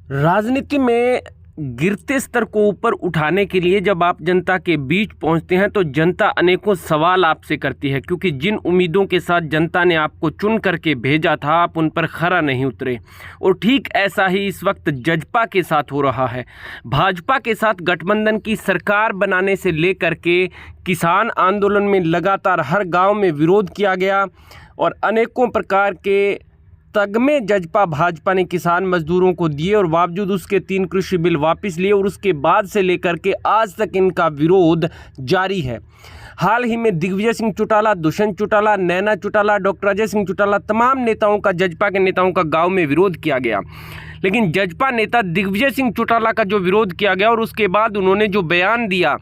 राजनीति में गिरते स्तर को ऊपर उठाने के लिए जब आप जनता के बीच पहुंचते हैं तो जनता अनेकों सवाल आपसे करती है, क्योंकि जिन उम्मीदों के साथ जनता ने आपको चुन करके भेजा था आप उन पर खरा नहीं उतरे। और ठीक ऐसा ही इस वक्त जजपा के साथ हो रहा है। भाजपा के साथ गठबंधन की सरकार बनाने से लेकर के किसान आंदोलन में लगातार हर गाँव में विरोध किया गया और अनेकों प्रकार के तगमे जजपा भाजपा ने किसान मजदूरों को दिए और बावजूद उसके 3 कृषि बिल वापस लिए और उसके बाद से लेकर के आज तक इनका विरोध जारी है। हाल ही में दिग्विजय सिंह चौटाला, दुष्यंत चौटाला, नैना चौटाला, डॉक्टर अजय सिंह चौटाला, तमाम नेताओं का, जजपा के नेताओं का गांव में विरोध किया गया। लेकिन जजपा नेता दिग्विजय सिंह चौटाला का जो विरोध किया गया और उसके बाद उन्होंने जो बयान दिया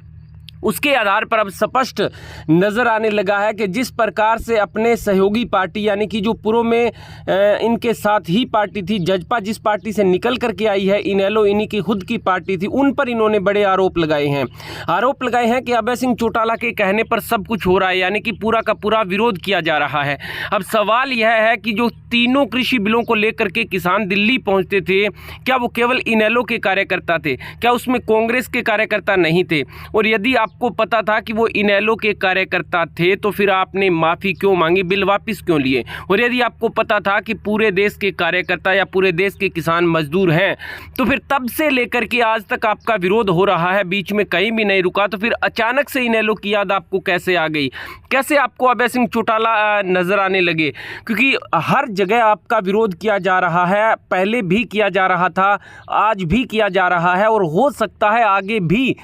उसके आधार पर अब स्पष्ट नज़र आने लगा है कि जिस प्रकार से अपने सहयोगी पार्टी यानी कि जो पूर्व में इनके साथ ही पार्टी थी, जजपा जिस पार्टी से निकल करके आई है, इनेलो इन्हीं की खुद की पार्टी थी, उन पर इन्होंने बड़े आरोप लगाए हैं कि अभय सिंह चौटाला के कहने पर सब कुछ हो रहा है, यानी कि पूरा का पूरा विरोध किया जा रहा है। अब सवाल यह है कि जो तीनों कृषि बिलों को लेकर के किसान दिल्ली पहुँचते थे, क्या वो केवल इनेलो के कार्यकर्ता थे? क्या उसमें कांग्रेस के कार्यकर्ता नहीं थे? और यदि आपको पता था कि वो इनेलो के कार्यकर्ता थे तो फिर आपने माफ़ी क्यों मांगी, बिल वापस क्यों लिए? और यदि आपको पता था कि पूरे देश के कार्यकर्ता या पूरे देश के किसान मजदूर हैं तो फिर तब से लेकर के आज तक आपका विरोध हो रहा है, बीच में कहीं भी नहीं रुका, तो फिर अचानक से इनेलो की याद आपको कैसे आ गई? कैसे आपको अभय सिंह चौटाला नजर आने लगे? क्योंकि हर जगह आपका विरोध किया जा रहा है, पहले भी किया जा रहा था, आज भी किया जा रहा है और हो सकता है आगे भी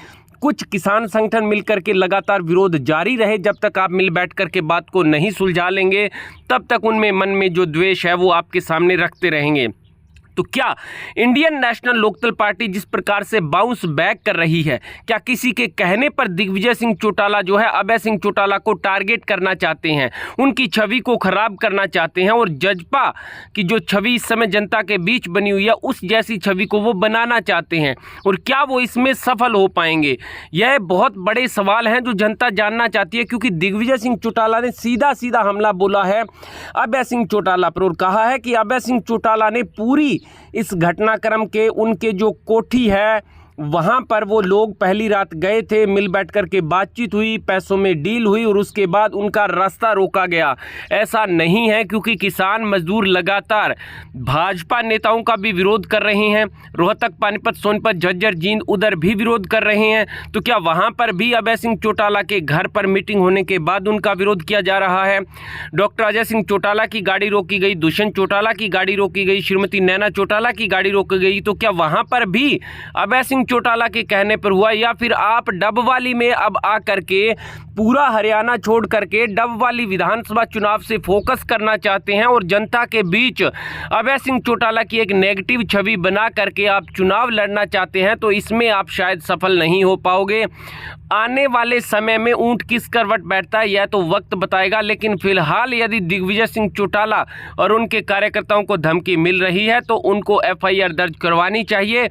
कुछ किसान संगठन मिलकर के लगातार विरोध जारी रहे। जब तक आप मिल बैठ कर के बात को नहीं सुलझा लेंगे तब तक उनमें मन में जो द्वेष है वो आपके सामने रखते रहेंगे। तो क्या इंडियन नेशनल लोकदल पार्टी जिस प्रकार से बाउंस बैक कर रही है, क्या किसी के कहने पर दिग्विजय सिंह चौटाला जो है अभय सिंह चौटाला को टारगेट करना चाहते हैं, उनकी छवि को खराब करना चाहते हैं और जजपा की जो छवि इस समय जनता के बीच बनी हुई है उस जैसी छवि को वो बनाना चाहते हैं? और क्या वो इसमें सफल हो पाएंगे? यह बहुत बड़े सवाल हैं जो जनता जानना चाहती है, क्योंकि दिग्विजय सिंह चौटाला ने सीधा सीधा हमला बोला है अभय सिंह चौटाला पर और कहा है कि अभय सिंह चौटाला ने पूरी इस घटनाक्रम के उनके जो कोठी है वहाँ पर वो लोग पहली रात गए थे, मिल बैठ कर के बातचीत हुई, पैसों में डील हुई और उसके बाद उनका रास्ता रोका गया। ऐसा नहीं है, क्योंकि किसान मजदूर लगातार भाजपा नेताओं का भी विरोध कर रहे हैं। रोहतक, पानीपत, सोनपत, झज्जर, जींद उधर भी विरोध कर रहे हैं। तो क्या वहाँ पर भी अभय सिंह चौटाला के घर पर मीटिंग होने के बाद उनका विरोध किया जा रहा है? डॉक्टर अजय सिंह चौटाला की गाड़ी रोकी गई, दुष्यंत चौटाला की गाड़ी रोकी गई, श्रीमती नैना चौटाला की गाड़ी रोकी गई, तो क्या वहाँ पर भी अभय सिंह चौटाला के कहने पर हुआ, या फिर आप डबवाली में अब आकर के पूरा हरियाणा छोड़ करके डबवाली विधानसभा चुनाव से फोकस करना चाहते हैं और जनता के बीच अभय सिंह चौटाला की एक नेगेटिव छवि बना करके आप चुनाव लड़ना चाहते हैं? तो इसमें आप शायद सफल नहीं हो पाओगे। आने वाले समय में ऊंट किस करवट बैठता है यह तो वक्त बताएगा, लेकिन फिलहाल यदि दिग्विजय सिंह चौटाला और उनके कार्यकर्ताओं को धमकी मिल रही है तो उनको FIR दर्ज करवानी चाहिए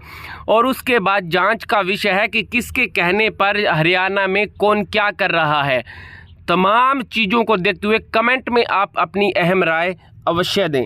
और उसके बाद जांच का विषय है कि किसके कहने पर हरियाणा में कौन क्या कर रहा है। तमाम चीज़ों को देखते हुए कमेंट में आप अपनी अहम राय अवश्य दें।